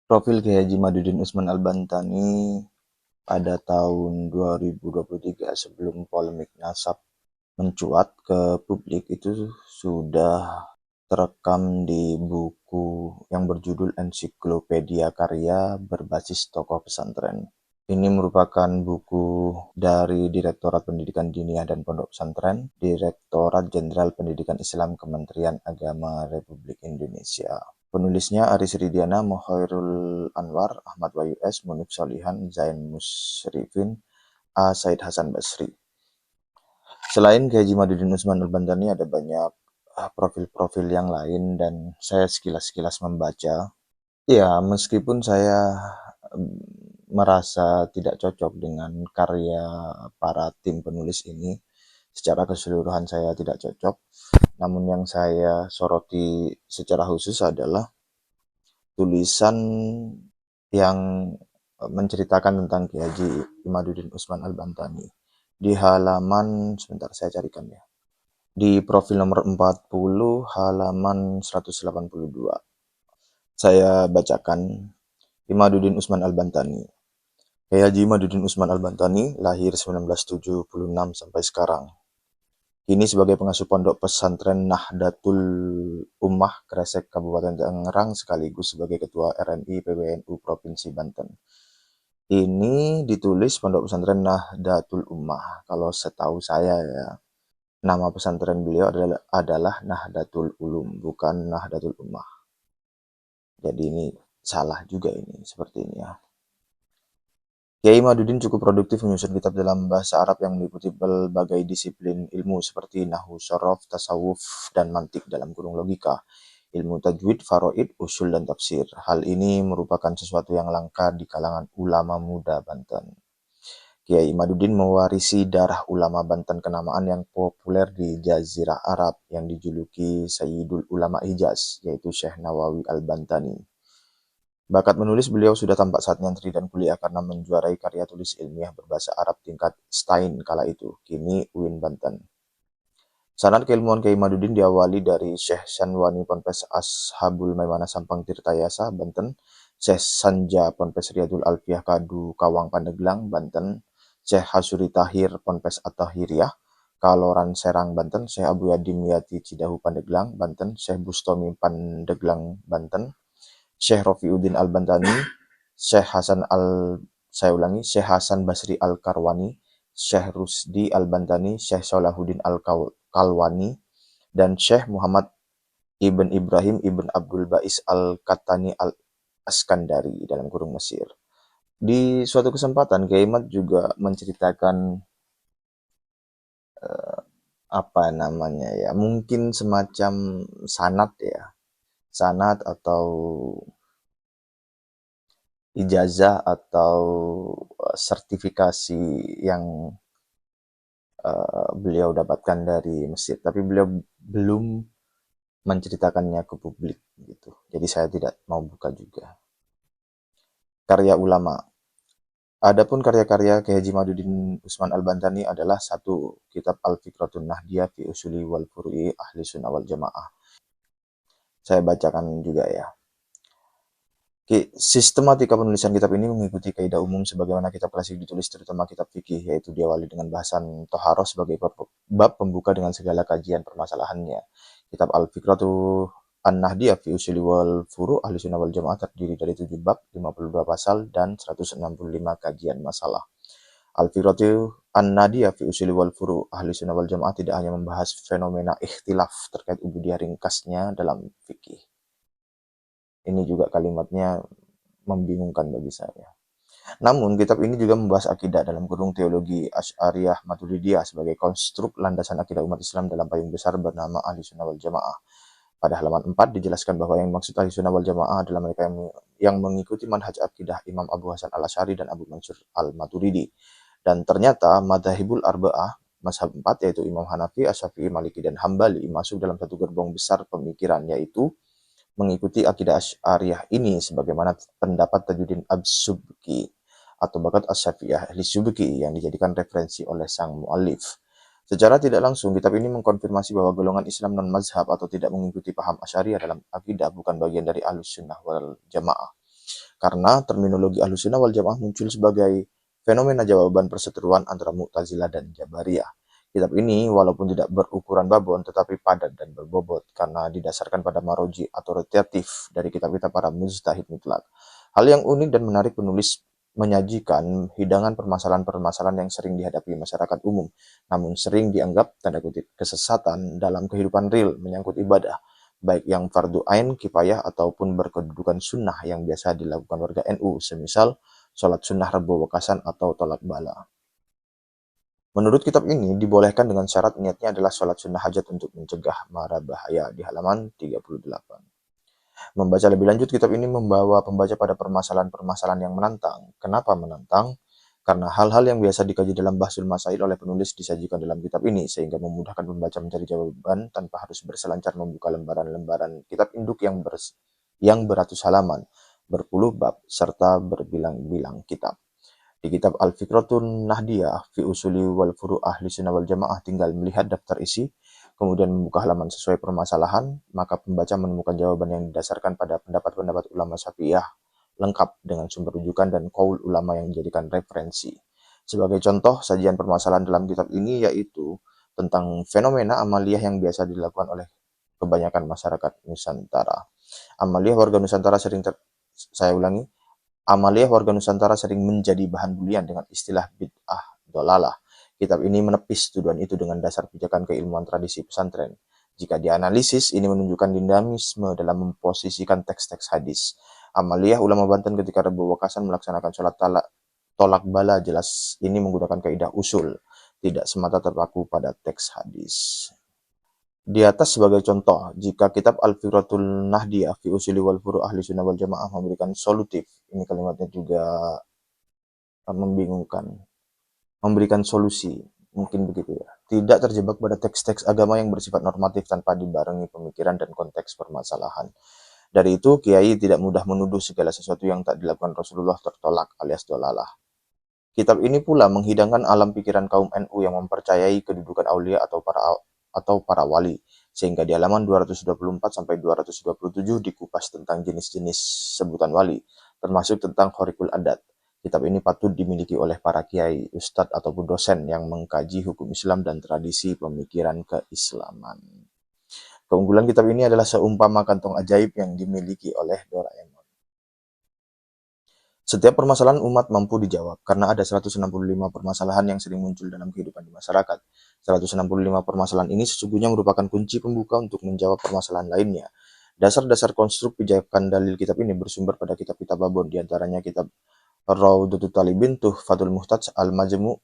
Profil Kiai Haji Madudin Usman Al-Bantani pada tahun 2023 sebelum polemik nasab mencuat ke publik itu sudah terekam di buku yang berjudul Ensiklopedia Karya Berbasis Tokoh Pesantren. Ini merupakan buku dari Direktorat Pendidikan Diniyah dan Pondok Pesantren, Direktorat Jenderal Pendidikan Islam Kementerian Agama Republik Indonesia. Penulisnya Aris Ridiana, Mohoirul Anwar, Ahmad Wahyu S, Munif Solihan, Zain Musrifin, A. Said Hasan Basri. Selain Kiai Haji Madudin Usman Al-Bantani ada banyak profil-profil yang lain dan saya sekilas-sekilas membaca. Ya, meskipun saya merasa tidak cocok dengan karya para tim penulis ini, secara keseluruhan saya tidak cocok. Namun yang saya soroti secara khusus adalah tulisan yang menceritakan tentang Kiai Haji Imaduddin Usman Al-Bantani. Di halaman, sebentar saya carikan ya. Di profil nomor 40, halaman 182. Saya bacakan. Imaduddin Usman Al-Bantani. Kiai Haji Imaduddin Usman Al-Bantani lahir 1976 sampai sekarang. Kini sebagai pengasuh pondok pesantren Nahdlatul Ummah Kresek Kabupaten Tangerang sekaligus sebagai ketua RMI PBNU Provinsi Banten. Ini ditulis pondok pesantren Nahdlatul Ummah. Kalau setahu saya ya, nama pesantren beliau adalah Nahdlatul Ulum, bukan Nahdlatul Ummah. Jadi ini salah juga ini sepertinya. Kiai Madudin cukup produktif menyusun kitab dalam bahasa Arab yang meliputi berbagai disiplin ilmu seperti nahwu, sorof, tasawuf, dan mantik dalam kurung logika, ilmu tajwid, faraid, usul, dan tafsir. Hal ini merupakan sesuatu yang langka di kalangan ulama muda Banten. Kiai Madudin mewarisi darah ulama Banten kenamaan yang populer di Jazirah Arab yang dijuluki Sayyidul Ulama Hijaz, yaitu Syekh Nawawi Al-Bantani. Bakat menulis beliau sudah tampak saat nyantri dan kuliah karena menjuarai karya tulis ilmiah berbahasa Arab tingkat Stein kala itu, kini UIN Banten. Sanad keilmuan Kiai Madudin diawali dari Syekh Sanwani Ponpes Ashabul Maimanah Sampang Tirtayasa, Banten, Syekh Sanja Ponpes Riyadul Alfiyah Kadu Kawang Pandeglang, Banten, Syekh Hasuri Tahir Ponpes At-Tahiriyah, Kaloran Serang, Banten, Syekh Abu Yadim Yati Cidahu Pandeglang, Banten, Syekh Bustomi Pandeglang, Banten, Syekh Rofiuddin Al-Bantani, Syekh Hasan Syekh Hasan Basri Al-Karwani, Syekh Rusdi Al-Bantani, Syekh Salahuddin Al-Kalwani, dan Syekh Muhammad Ibn Ibrahim Ibn Abdul Bais Al-Kattani Al-Askandari dalam kurung Mesir. Di suatu kesempatan, Kiai Mat juga menceritakan apa namanya ya, mungkin semacam sanad ya, sanad atau ijazah atau sertifikasi yang beliau dapatkan dari Mesir, tapi beliau belum menceritakannya ke publik gitu. Jadi saya tidak mau buka juga. Karya ulama. Adapun karya-karya Kiai Haji Madudin Usman Al-Bantani adalah satu, kitab Al-Fikratun Nahdiyah fi Usuli wal Furu'i Ahli Sunnah wal Jamaah. Saya bacakan juga ya. Sistematika penulisan kitab ini mengikuti kaidah umum sebagaimana kitab klasik ditulis, terutama kitab fikih, yaitu diawali dengan bahasan Toharoh sebagai bab pembuka dengan segala kajian permasalahannya. Kitab Al-Fikratu An-Nahdiyah fi Usuli wal Furu' Ahli Sunnah wal Jamaah terdiri dari 7 bab, 52 pasal, dan 165 kajian masalah. Al-Fikratu An-Nahdiyah fi Usuli wal Furu' Ahli Sunnah wal Jamaah tidak hanya membahas fenomena ikhtilaf terkait ubudiyah ringkasnya dalam fikih. Ini juga kalimatnya membingungkan bagi saya. Namun, kitab ini juga membahas akidah dalam kurung teologi Asy'ariyah Maturidiyah sebagai konstruk landasan akidah umat Islam dalam payung besar bernama Ahli Sunnah wal Jamaah. Pada halaman 4 dijelaskan bahwa yang maksud Ahli Sunnah wal Jamaah adalah mereka yang mengikuti manhaj akidah Imam Abu Hasan al-Asy'ari dan Abu Mansur al-Maturidi. Dan ternyata Madzhabul Arba'ah, mazhab 4 yaitu Imam Hanafi, Asy-Syafi'i, Maliki, dan Hambali masuk dalam satu gerbong besar pemikiran, yaitu mengikuti akidah Asy'ariyah ini sebagaimana pendapat Tajuddin As-Subki atau Bakat As-Syafi'iyah Ahli Subki yang dijadikan referensi oleh sang mu'allif. Secara tidak langsung, kitab ini mengkonfirmasi bahwa golongan Islam non-mazhab atau tidak mengikuti paham Asy'ariyah dalam akidah bukan bagian dari Ahlus Sunnah wal Jamaah. karena terminologi Ahlussunnah wal Jamaah muncul sebagai fenomena jawaban perseteruan antara Mu'tazilah dan Jabariyah. Kitab ini walaupun tidak berukuran babon tetapi padat dan berbobot karena didasarkan pada maroji otoritatif dari kitab-kitab para mujtahid mutlak. Hal yang unik dan menarik, penulis menyajikan hidangan permasalahan-permasalahan yang sering dihadapi masyarakat umum, namun sering dianggap tanda kutip kesesatan dalam kehidupan real menyangkut ibadah, baik yang fardu ain, kifayah, ataupun berkedudukan sunnah yang biasa dilakukan warga NU, semisal sholat sunnah Rebo Wekasan atau tolak bala. Menurut kitab ini, dibolehkan dengan syarat niatnya adalah sholat sunnah hajat untuk mencegah mara bahaya di halaman 38. Membaca lebih lanjut, kitab ini membawa pembaca pada permasalahan-permasalahan yang menantang. Kenapa menantang? Karena hal-hal yang biasa dikaji dalam Bahsul Masail oleh penulis disajikan dalam kitab ini, sehingga memudahkan pembaca mencari jawaban tanpa harus berselancar membuka lembaran-lembaran kitab induk yang beratus halaman, berpuluh bab, serta berbilang-bilang kitab. Di kitab Al-Fiqratun Nahdiyah fi Usuli wal Furu' Ahli Sunnah wal Jamaah tinggal melihat daftar isi, kemudian membuka halaman sesuai permasalahan, maka pembaca menemukan jawaban yang didasarkan pada pendapat-pendapat ulama Syafi'iyah lengkap dengan sumber rujukan dan qaul ulama yang dijadikan referensi. Sebagai contoh, sajian permasalahan dalam kitab ini yaitu tentang fenomena amaliyah yang biasa dilakukan oleh kebanyakan masyarakat Nusantara. Amaliyah warga Nusantara saya ulangi, Amaliyah warga Nusantara sering menjadi bahan bulian dengan istilah bid'ah dolalah. Kitab ini menepis tuduhan itu dengan dasar pijakan keilmuan tradisi pesantren. Jika dianalisis, ini menunjukkan dinamisme dalam memposisikan teks-teks hadis. Amaliyah ulama Banten ketika Rebo Wekasan melaksanakan sholat tolak bala, jelas ini menggunakan kaidah usul, tidak semata terpaku pada teks hadis. Di atas sebagai contoh, jika kitab Al-Fiqratul Nahdiyah fi Usuli wal Furu' Ahli Sunnah wal Jamaah memberikan solutif, ini kalimatnya juga membingungkan, memberikan solusi, mungkin begitu ya. Tidak terjebak pada teks-teks agama yang bersifat normatif tanpa dibarengi pemikiran dan konteks permasalahan. Dari itu, kiai tidak mudah menuduh segala sesuatu yang tak dilakukan Rasulullah tertolak alias dolalah. Kitab ini pula menghidangkan alam pikiran kaum NU yang mempercayai kedudukan aulia atau para wali, sehingga di halaman 224 sampai 227 dikupas tentang jenis-jenis sebutan wali, termasuk tentang khorikul adat. Kitab ini patut dimiliki oleh para kiai, ustadz ataupun dosen yang mengkaji hukum Islam dan tradisi pemikiran keislaman. Keunggulan kitab ini adalah seumpama kantong ajaib yang dimiliki oleh Doraemon. Setiap permasalahan umat mampu dijawab, karena ada 165 permasalahan yang sering muncul dalam kehidupan di masyarakat. 165 permasalahan ini sesungguhnya merupakan kunci pembuka untuk menjawab permasalahan lainnya. Dasar-dasar konstruk pijakan dalil kitab ini bersumber pada kitab-kitab babon, diantaranya kitab Rawdatul Talibin, Tuhfatul Muhtaj, Al-Majmu',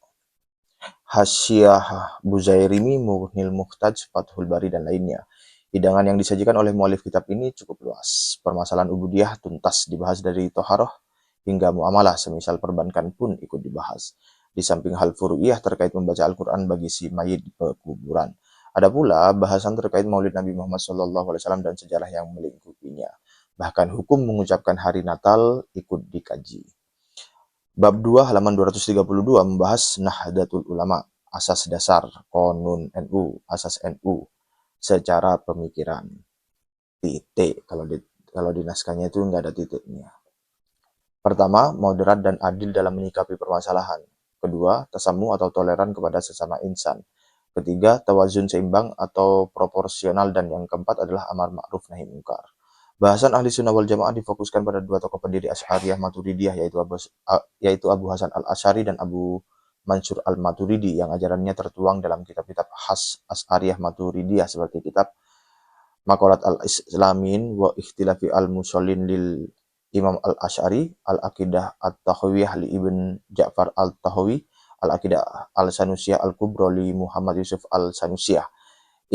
Hasyiyah Buzairimi, Mughnil Muhtaj, Fathul Bari, dan lainnya. Hidangan yang disajikan oleh mualif kitab ini cukup luas. Permasalahan ubudiyah tuntas dibahas dari toharoh hingga muamalah, semisal perbankan pun ikut dibahas. Di samping hal furu'iyah terkait membaca Al-Quran bagi si mayit di pekuburan, ada pula bahasan terkait maulid Nabi Muhammad SAW dan sejarah yang melingkupinya. Bahkan hukum mengucapkan hari Natal ikut dikaji. Bab 2 halaman 232 membahas Nahdlatul Ulama, asas dasar, konun NU, asas NU, secara pemikiran. Titik, kalau di naskahnya itu nggak ada titiknya. Pertama, moderat dan adil dalam menyikapi permasalahan. Kedua, tasamu atau toleran kepada sesama insan. Ketiga, tawazun seimbang atau proporsional. Dan yang keempat adalah amar ma'ruf nahi munkar. Bahasan ahli sunnah wal jamaah difokuskan pada dua tokoh pendiri Asy'ariyah Maturidiyah, yaitu Abu Hasan al-Asy'ari dan Abu Mansur al-Maturidi, yang ajarannya tertuang dalam kitab-kitab khas Asy'ariyah Maturidiyah seperti kitab Maqalat al-Islamin wa Ikhtilafi al-Musallin lil Imam al-Asy'ari, Al-Aqidah at-Tahawiyah li Ibn Ja'far al-Tahawi, Al-Aqidah al-Sanusiyah al-Kubra li Muhammad Yusuf al-Sanusiyah.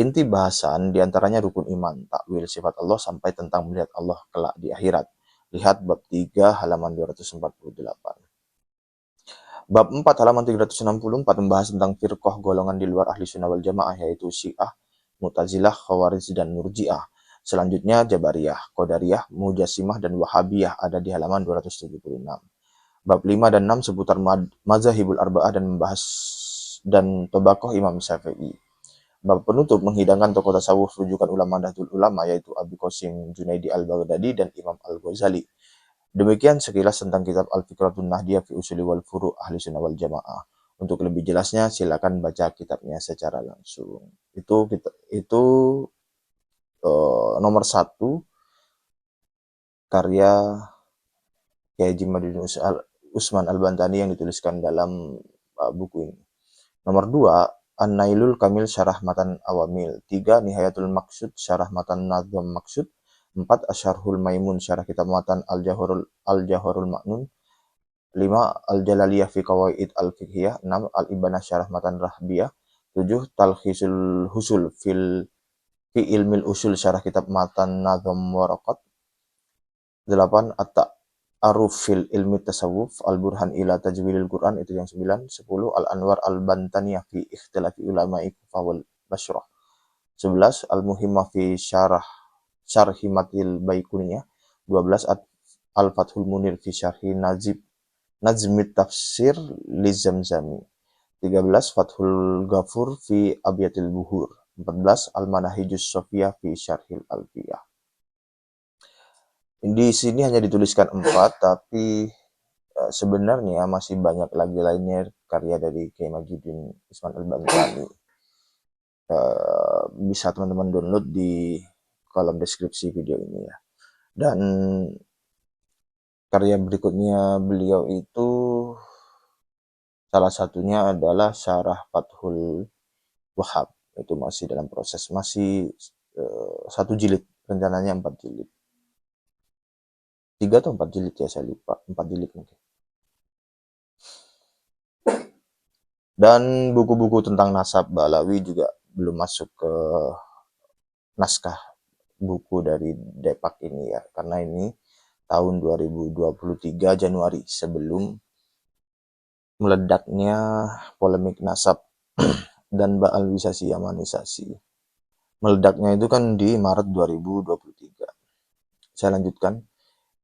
Inti bahasan diantaranya rukun iman, takwil sifat Allah sampai tentang melihat Allah kelak di akhirat. Lihat bab 3 halaman 248. Bab 4 halaman 364 membahas tentang firqah golongan di luar ahli sunnah wal jamaah, yaitu Syiah, Mu'tazilah, Khawarij, dan Murji'ah. Selanjutnya Jabariyah, Qadariyah, Mujassimah, dan Wahabiyah ada di halaman 276. Bab 5 dan 6 seputar Mazahibul Arba'ah dan membahas dan Tobakoh Imam Syafi'i. Bab penutup menghidangkan tokoh tasawuf rujukan ulama Nahdlatul Ulama, yaitu Abu Qasim Junaidi al-Baghdadi dan Imam al-Ghazali. Demikian sekilas tentang kitab Al-Fikratun Nahdiyah fi Usuli wal Furu' Ahli Sunnah wal Jamaah. Untuk lebih jelasnya silakan baca kitabnya secara langsung. Itu nomor satu karya Kiai Haji Madudin Usman Al-Bantani yang dituliskan dalam buku ini. Nomor 2, An-Nailul Kamil Syarah Matan Awamil. 3, Nihayatul Maksud Syarah Matan Nadham Maksud. 4, Asyarhul Maimun Syarah Kitab Matan Al-Jahorul Ma'nun. 5, Al-Jalaliyah fi Qawaid Al-Fiqhiyah. 6, Al-Ibanah Syarah Matan Rahbiyah. 7, Talkhisul Husul fi Ilmil Usul Syarah Kitab Matan Nadham Waraqat. 8, At-Ta'aruf fil Ilmi Tasawuf Al-Burhan ila Tajwidil Quran, itu yang 9. 10, Al-Anwar Al-Bantaniyah fi Ikhtilafi Ulama'i Kufah wal Basyrah. 11, Al-Muhimmah fi Syarhi Matil Baikuniyah. 12, Al-Fathul Munir fi Syarhi Nazmit Tafsir Lizamzami. 13, Fathul Ghafur fi Abyatil Buhur. 14, Al-Manahijus Sofiyah fi Syarhil Alfiyah. Di sini hanya dituliskan 4, tapi sebenarnya masih banyak lagi lainnya karya dari Kiai Majuddin Usman Al-Bantani. Bisa teman-teman download di kolom deskripsi video ini ya. Dan karya berikutnya beliau itu salah satunya adalah Syarah Fathul Wahhab. Itu masih dalam proses, masih 1 jilid, rencananya 4 jilid. 3 atau 4 jilid ya, saya lupa. 4 jilid mungkin. Dan buku-buku tentang nasab Ba'alawi juga belum masuk ke naskah buku dari Depak ini ya, karena ini tahun 2023 Januari, sebelum meledaknya polemik nasab dan Ba'alwisasi Yamanisasi. Meledaknya itu kan di Maret 2023. Saya lanjutkan.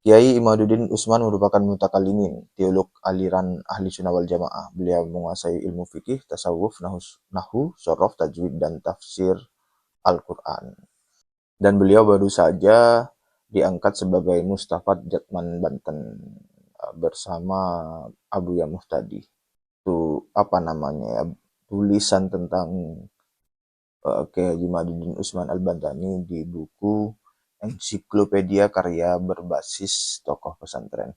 Kiai Imaduddin Usman merupakan mutakalimin, teolog aliran Ahli Sunnah wal Jamaah. Beliau menguasai ilmu fikih, tasawuf, nahu, sorof, tajwid, dan tafsir Al-Quran. Dan beliau baru saja diangkat sebagai Mustafad Jatman Banten bersama Abu Ya Muhtadi. Itu apa namanya ya, tulisan tentang Kiai Haji Madudin Usman Al-Bantani di buku Ensiklopedia Karya Berbasis Tokoh Pesantren.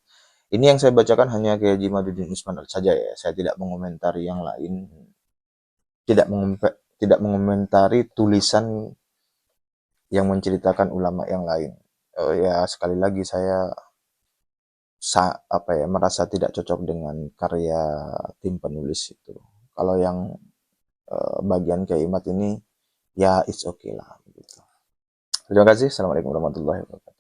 Ini yang saya bacakan hanya Kiai Haji Madudin Usman saja ya. Saya tidak mengomentari yang lain, tidak mengomentari tulisan yang menceritakan ulama yang lain. Ya sekali lagi saya merasa tidak cocok dengan karya tim penulis itu. Kalau yang bagian keimat ini ya it's okay lah gitu. Terima kasih. Assalamualaikum warahmatullahi wabarakatuh.